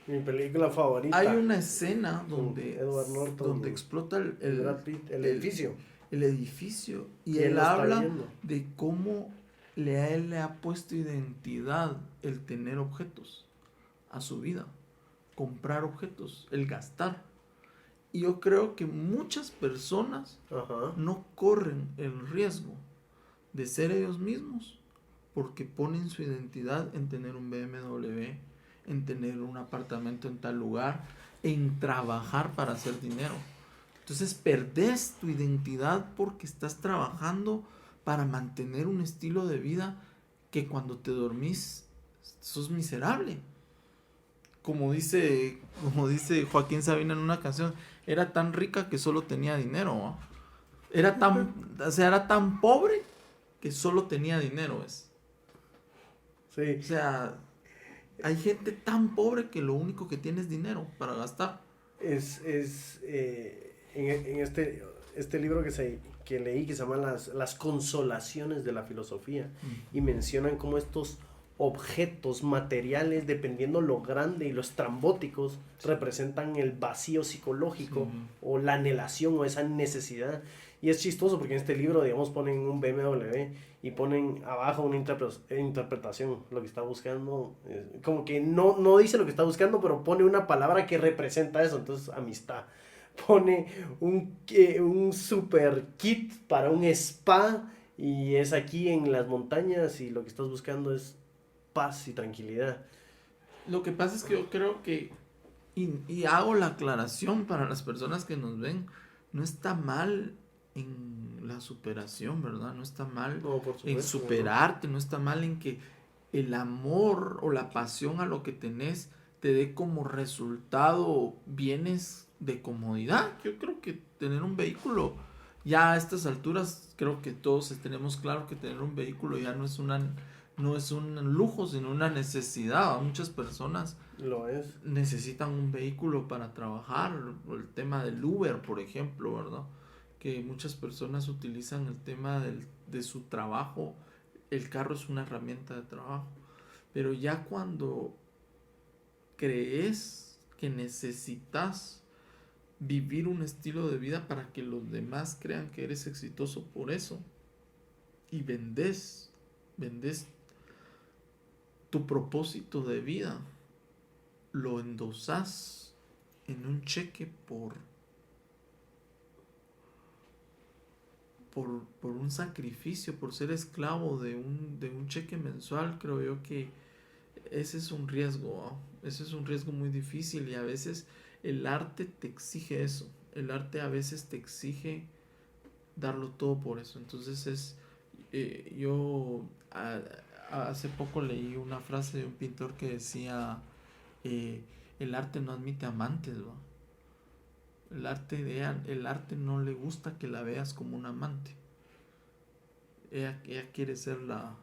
Mi película favorita. Hay una escena donde, Edward Norton, donde explota el edificio. El edificio y él él lo está habla viendo. de cómo él le ha puesto identidad el tener objetos a su vida, comprar objetos, el gastar. Y yo creo que muchas personas Ajá. no corren el riesgo de ser ellos mismos porque ponen su identidad en tener un BMW, en tener un apartamento en tal lugar, en trabajar para hacer dinero. Entonces perdés tu identidad porque estás trabajando para mantener un estilo de vida que cuando te dormís sos miserable. Como dice Joaquín Sabina en una canción, era tan rica que solo tenía dinero, ¿no? Era tan pobre que solo tenía dinero, ¿ves? Sí. O sea, hay gente tan pobre que lo único que tiene es dinero para gastar. En este libro que leí que se llama las consolaciones de la filosofía y mencionan cómo estos objetos materiales, dependiendo lo grande y lo estrambóticos, representan el vacío psicológico o la anhelación o esa necesidad. Y es chistoso porque en este libro, digamos, ponen un BMW y ponen abajo una interpretación, lo que está buscando. Como que no dice lo que está buscando, pero pone una palabra que representa eso, entonces amistad. Pone un super kit para un spa y es aquí en las montañas y lo que estás buscando es paz y tranquilidad. Lo que pasa es que yo creo que, y hago la aclaración para las personas que nos ven, no está mal en la superación, ¿verdad? No está mal No, por en supuesto, superarte, no está mal en que el amor o la pasión a lo que tenés te dé como resultado bienes de comodidad. Yo creo que tener un vehículo, ya a estas alturas, creo que todos tenemos claro que tener un vehículo ya no es un lujo, sino una necesidad. Muchas personas lo es. necesitan un vehículo para trabajar. El tema del Uber, por ejemplo, ¿verdad? Que muchas personas utilizan el tema de su trabajo. El carro es una herramienta de trabajo. Pero ya cuando crees que necesitas vivir un estilo de vida para que los demás crean que eres exitoso por eso, y vendes tu propósito de vida, lo endosas en un cheque por un sacrificio, por ser esclavo de un cheque mensual. Creo yo que ese es un riesgo, ¿no? Ese es un riesgo muy difícil, y a veces el arte te exige eso. El arte a veces te exige darlo todo por eso. Entonces yo hace poco leí una frase de un pintor que decía, eh, el arte no admite amantes, ¿va? El arte no le gusta que la veas como un amante. Ella quiere ser la...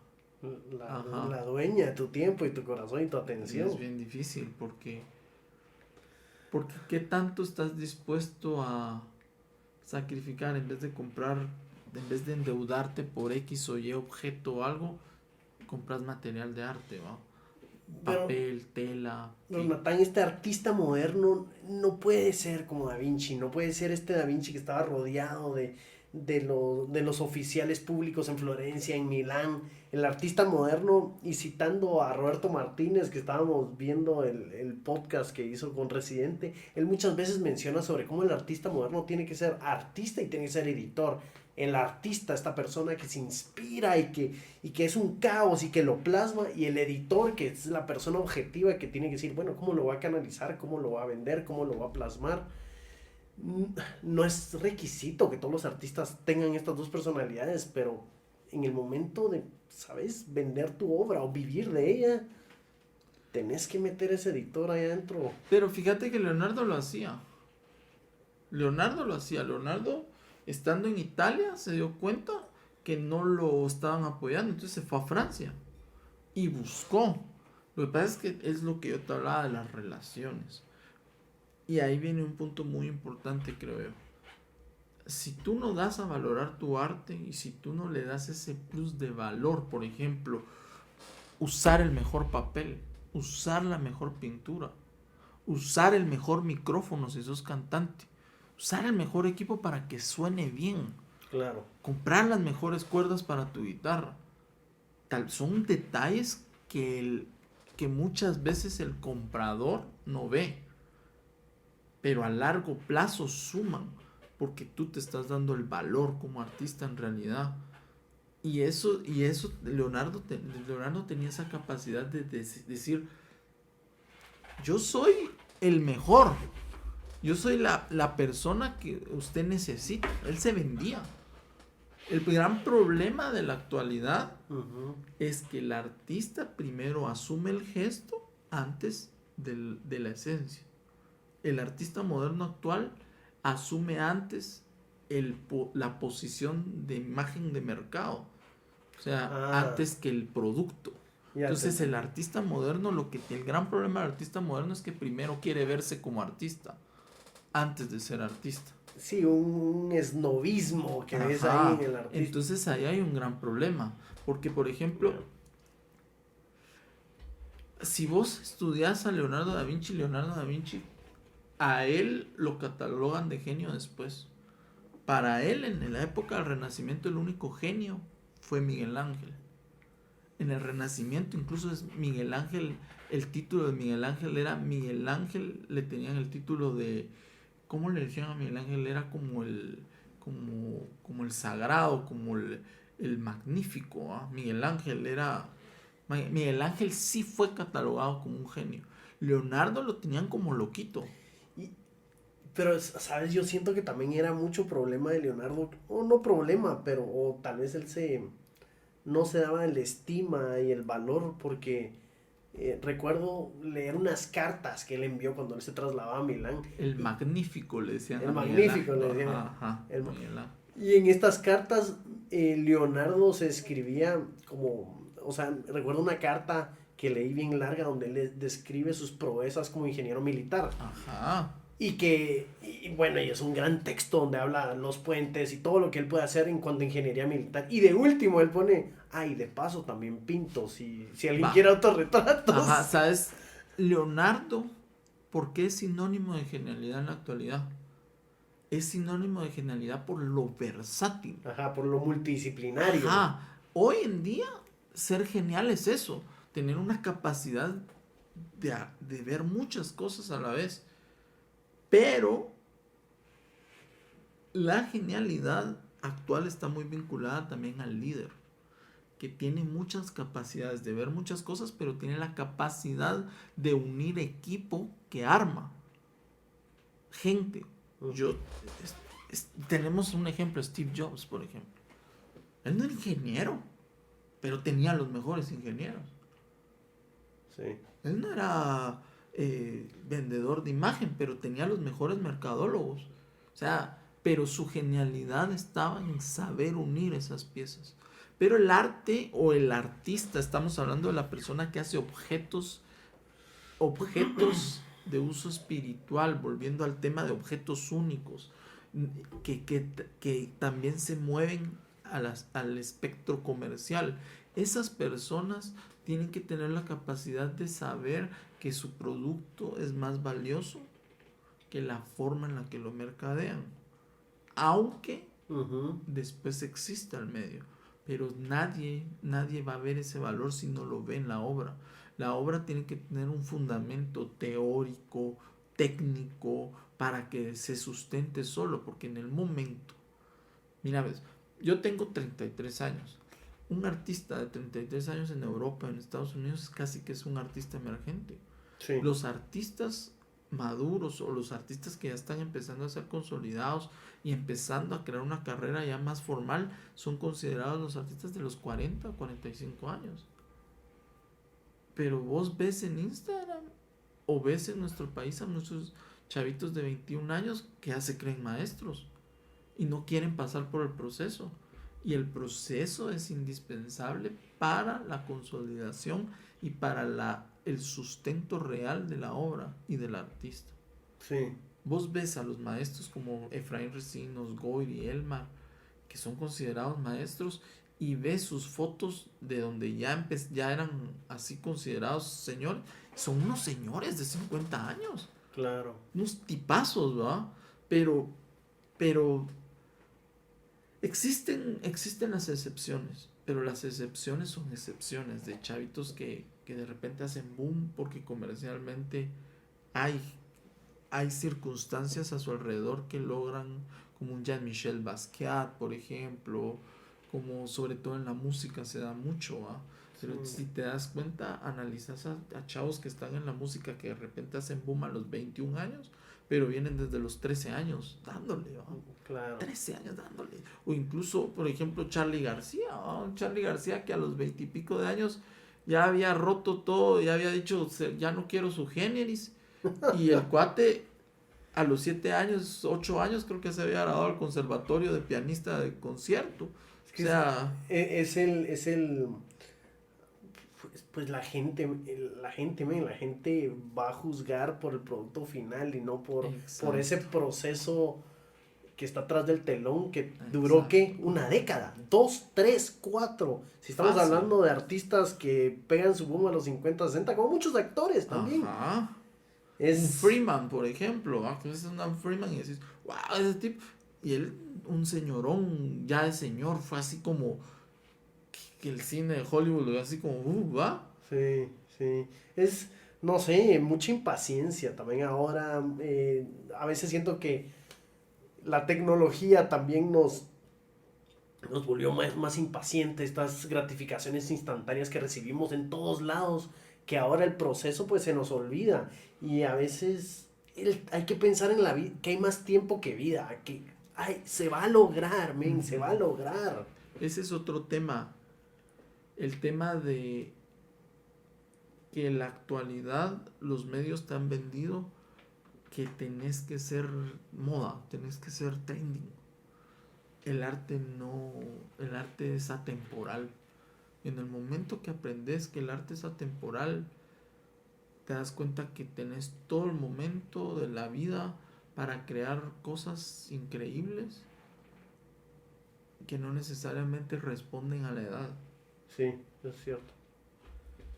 Ajá. La dueña de tu tiempo y tu corazón y tu Y es atención. bien difícil porque ¿qué tanto estás dispuesto a sacrificar en vez de comprar, en vez de endeudarte por X o Y objeto o algo? Compras material de arte, ¿va? Pero, Papel, tela, Natán, este artista moderno no puede ser como Da Vinci, no puede ser este Da Vinci que estaba rodeado de los oficiales públicos en Florencia, en Milán. El artista moderno, y citando a Roberto Martínez, que estábamos viendo el podcast que hizo con Residente, él muchas veces menciona sobre cómo el artista moderno tiene que ser artista y tiene que ser editor. El artista, esta persona que se inspira y que es un caos y que lo plasma, y el editor, que es la persona objetiva que tiene que decir, bueno, ¿cómo lo va a canalizar? ¿Cómo lo va a vender? ¿Cómo lo va a plasmar? No es requisito que todos los artistas tengan estas dos personalidades, pero en el momento de, ¿sabes?, vender tu obra o vivir de ella, tenés que meter ese editor ahí adentro. Pero fíjate que Leonardo lo hacía. Leonardo, estando en Italia, se dio cuenta que no lo estaban apoyando. Entonces se fue a Francia y buscó. Lo que pasa es que es lo que yo te hablaba de las relaciones. Y ahí viene un punto muy importante, creo yo. Si tú no das a valorar tu arte, y si tú no le das ese plus de valor, por ejemplo, usar el mejor papel, usar la mejor pintura, usar el mejor micrófono si sos cantante, usar el mejor equipo para que suene bien, Claro. comprar las mejores cuerdas para tu guitarra, son detalles que muchas veces el comprador no ve, pero a largo plazo suman, porque tú te estás dando el valor como artista en realidad. Y eso Leonardo tenía esa capacidad de decir, yo soy el mejor, yo soy la persona que usted necesita. Él se vendía. El gran problema de la actualidad es que el artista primero asume el gesto antes de la esencia. El artista moderno actual asume antes la posición de imagen de mercado. O sea, Ah. antes que el producto. Ya Entonces te- el artista moderno, el gran problema del artista moderno es que primero quiere verse como artista antes de ser artista. Sí, un esnovismo que ves ahí en Ajá. el artista. Entonces ahí hay un gran problema. Porque, por ejemplo, si vos estudias a Leonardo da Vinci, a él lo catalogan de genio después. Para él, en la época del Renacimiento, el único genio fue Miguel Ángel. En el Renacimiento, incluso es Miguel Ángel, el título de Miguel Ángel era Miguel Ángel, le tenían el título de, ¿cómo le decían a Miguel Ángel? Era como como el sagrado, como el magnífico, ¿ah? Miguel Ángel sí fue catalogado como un genio. Leonardo lo tenían como loquito. Y- pero, ¿sabes? Yo siento que también era mucho problema de Leonardo, o no problema, pero o tal vez no se daba la estima y el valor, porque recuerdo leer unas cartas que él envió cuando él se trasladaba a Milán. El magnífico le decían El a Miguel magnífico Ángel. le decían. Ajá, El- Miguel Ángel. Y en estas cartas, Leonardo se escribía como, o sea, recuerdo una carta que leí bien larga donde él describe sus proezas como ingeniero militar. Ajá. Y bueno, y es un gran texto donde habla los puentes y todo lo que él puede hacer en cuanto a ingeniería militar. Y de último, él pone, y de paso también pinto, si alguien Va. quiere autorretratos. Ajá, ¿sabes? Leonardo, ¿por qué es sinónimo de genialidad en la actualidad? Es sinónimo de genialidad por lo versátil. Ajá, por lo multidisciplinario. Ajá. Hoy en día, ser genial es eso. Tener una capacidad de ver muchas cosas a la vez. Pero la genialidad actual está muy vinculada también al líder, que tiene muchas capacidades de ver muchas cosas, pero tiene la capacidad de unir equipo que arma. Gente. Tenemos un ejemplo, Steve Jobs, por ejemplo. Él no era ingeniero, pero tenía los mejores ingenieros. Sí. Él no era vendedor de imagen, pero tenía los mejores mercadólogos. O sea, pero su genialidad estaba en saber unir esas piezas. Pero el arte o el artista, estamos hablando de la persona que hace objetos de uso espiritual, volviendo al tema de objetos únicos, que también se mueven al espectro comercial. Esas personas tienen que tener la capacidad de saber que su producto es más valioso que la forma en la que lo mercadean, aunque después exista el medio, pero nadie va a ver ese valor si no lo ve en la obra. La obra tiene que tener un fundamento teórico, técnico, para que se sustente solo, porque en el momento, mira, ves, yo tengo 33 años. Un artista de 33 años en Europa, en Estados Unidos, casi que es un artista emergente. Sí. Los artistas maduros o los artistas que ya están empezando a ser consolidados y empezando a crear una carrera ya más formal son considerados los artistas de los 40 o 45 años. Pero vos ves en Instagram o ves en nuestro país a muchos chavitos de 21 años que ya se creen maestros y no quieren pasar por el proceso. Y el proceso es indispensable para la consolidación y para el sustento real de la obra y del artista. Sí. Vos ves a los maestros como Efraín Recinos, Goyri, Elmar, que son considerados maestros, y ves sus fotos de donde ya eran así considerados señores. Son unos señores de 50 años. Claro. Unos tipazos, ¿verdad? Pero existen las excepciones, pero las excepciones son excepciones de chavitos que de repente hacen boom porque comercialmente hay circunstancias a su alrededor que logran, como un Jean-Michel Basquiat, por ejemplo, como sobre todo en la música se da mucho, ¿eh? Pero si te das cuenta, analizas a chavos que están en la música que de repente hacen boom a los 21 años, pero vienen desde los 13 años dándole, ¿no? Claro. 13 años dándole. O incluso, por ejemplo, Charly García, ¿no? Charly García, que a los 20 y pico de años ya había roto todo, ya había dicho, ya no quiero su generis. Y el cuate a los 7 años, 8 años, creo que se había graduado al conservatorio de pianista de concierto. Es O que sea, es el, pues la gente va a juzgar por el producto final y no por ese exacto, proceso que está atrás del telón, que duró, ¿qué? exacto. Una década, 2, 3, 4. Si estamos Fácil. hablando de artistas que pegan su boom a los 50, 60, como muchos actores también. Ajá. Un Es, Freeman, por ejemplo, que ves a un Freeman y decís, wow, ese tipo. Y él, un señorón, ya de señor, fue así como que el cine de Hollywood lo ve así como, va. sí, sí. Es, no sé, mucha impaciencia también ahora. A veces siento que la tecnología también nos volvió más impacientes, estas gratificaciones instantáneas que recibimos en todos lados, que ahora el proceso pues se nos olvida y a veces hay que pensar en la vida, que hay más tiempo que vida, que se va a lograr, men, se va a Ujú. lograr. Ese es otro tema, el tema de que en la actualidad los medios te han vendido que tenés que ser moda, tenés que ser trending. El arte no, el arte es atemporal. En el momento que aprendes que el arte es atemporal, te das cuenta que tenés todo el momento de la vida para crear cosas increíbles que no necesariamente responden a la edad. Sí, es cierto.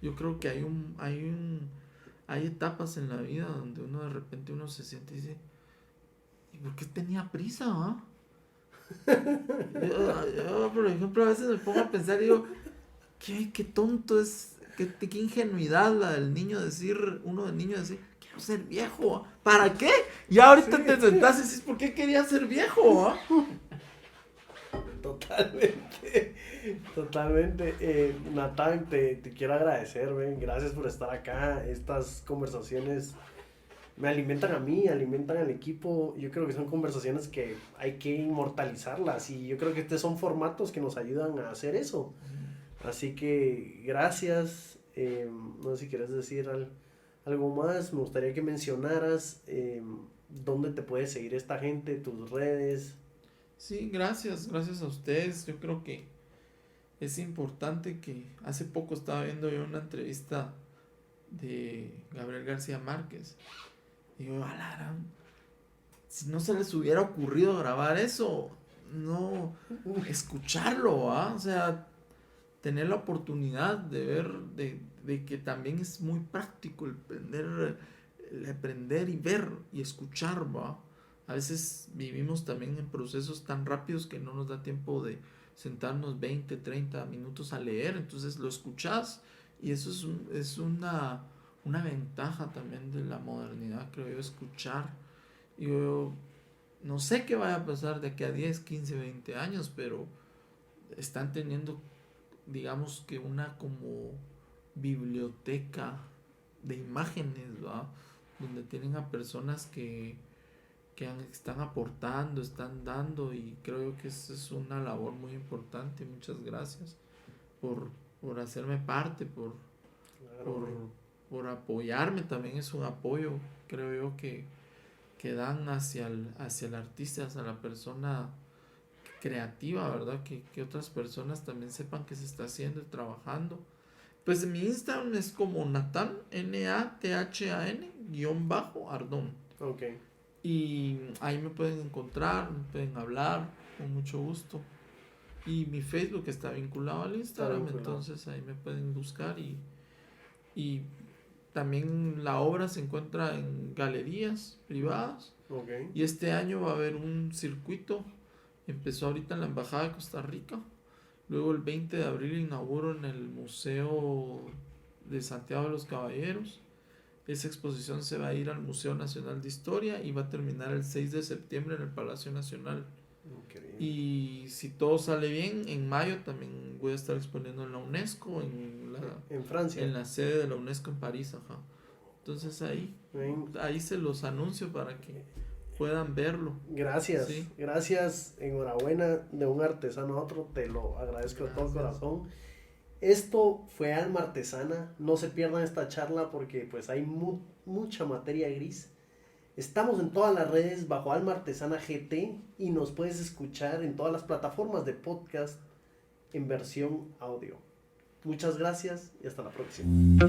Yo creo que hay etapas en la vida donde uno de repente uno se siente y dice, ¿y por qué tenía prisa? ¿Ah? Yo, por ejemplo, a veces me pongo a pensar y digo, qué tonto es, qué ingenuidad la del niño decir, uno del niño decir, quiero ser viejo. ¿Para qué? Y ahorita te sentás y dices, ¿por qué quería ser viejo? ¿Ah? Totalmente, totalmente. Natán, te quiero agradecer, ven. Gracias por estar acá. Estas conversaciones me alimentan a mí, alimentan al equipo. Yo creo que son conversaciones que hay que inmortalizarlas y yo creo que estos son formatos que nos ayudan a hacer eso. Así que gracias. No sé si quieres decir algo más. Me gustaría que mencionaras dónde te puede seguir esta gente, tus redes. Sí, gracias a ustedes. Yo creo que es importante que hace poco estaba viendo yo una entrevista de Gabriel García Márquez. Y yo, a la gran, si no se les hubiera ocurrido grabar eso, no escucharlo, ¿ah? O sea, tener la oportunidad de ver, de que también es muy práctico el aprender y ver y escuchar, ¿va? A veces vivimos también en procesos tan rápidos que no nos da tiempo de sentarnos 20 30 minutos a leer, entonces lo escuchas y eso es una ventaja también de la modernidad, creo yo, escuchar. Yo no sé qué vaya a pasar de aquí a 10 15 20 años, pero están teniendo, digamos que una como biblioteca de imágenes, ¿va? Donde tienen a personas están aportando, están dando y creo que eso es una labor muy importante. Muchas gracias por, por hacerme parte, Claro, por, men. por apoyarme, también es un apoyo, creo yo, que dan hacia el artista, hacia la persona creativa, ¿verdad? Que otras personas también sepan que se está haciendo y trabajando. Pues mi Instagram es como Nathan, Nathan, _Ardón. Ok, Y ahí me pueden encontrar, me pueden hablar, con mucho gusto. Y mi Facebook está vinculado al está Instagram, vinculado. entonces ahí me pueden buscar y también la obra se encuentra en galerías privadas. Ok, Y este año va a haber un circuito. Empezó ahorita en la Embajada de Costa Rica. Luego el 20 de abril inauguro en el Museo de Santiago de los Caballeros. Esa exposición se va a ir al Museo Nacional de Historia y va a terminar el 6 de septiembre en el Palacio Nacional. increíble. Y si todo sale bien, en mayo también voy a estar exponiendo en la UNESCO, En Francia. en la sede de la UNESCO en París, ajá. Entonces Ven, ahí se los anuncio para que puedan verlo. gracias, Sí, gracias, enhorabuena de un artesano a otro, te lo agradezco de todo gracias. corazón. Esto fue Alma Artesana, no se pierdan esta charla porque pues hay mucha materia gris Estamos en todas las redes bajo Alma Artesana GT y nos puedes escuchar en todas las plataformas de podcast en versión audio. Muchas gracias y hasta la próxima.